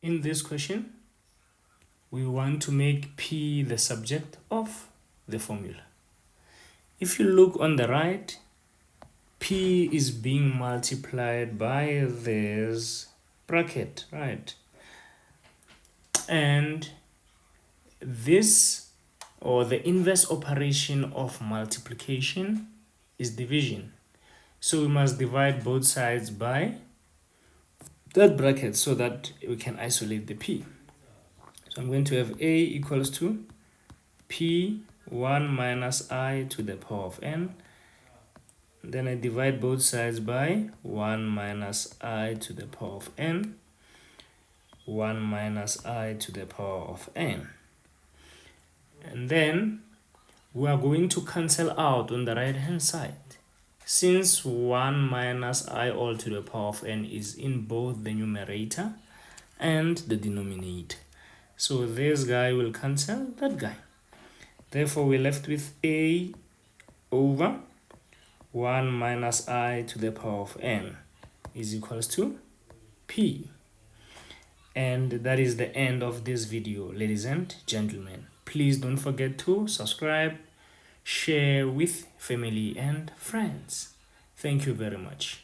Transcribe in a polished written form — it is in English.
In this question, we want to make P the subject of the formula. If you look on the right, P is being multiplied by this bracket, right? And this, or the inverse operation of multiplication, is division. So we must divide both sides by that bracket so that we can isolate the P. So I'm going to have A equals to P 1 minus I to the power of n. Then I divide both sides by 1 minus I to the power of n. 1 minus I to the power of n. And then we are going to cancel out on the right hand side. Since 1 minus I all to the power of n is in both the numerator and the denominator. So this guy will cancel that guy. Therefore, we're left with A over 1 minus I to the power of n is equals to P. And that is the end of this video, ladies and gentlemen. Please don't forget to subscribe, share with family and friends. Thank you very much.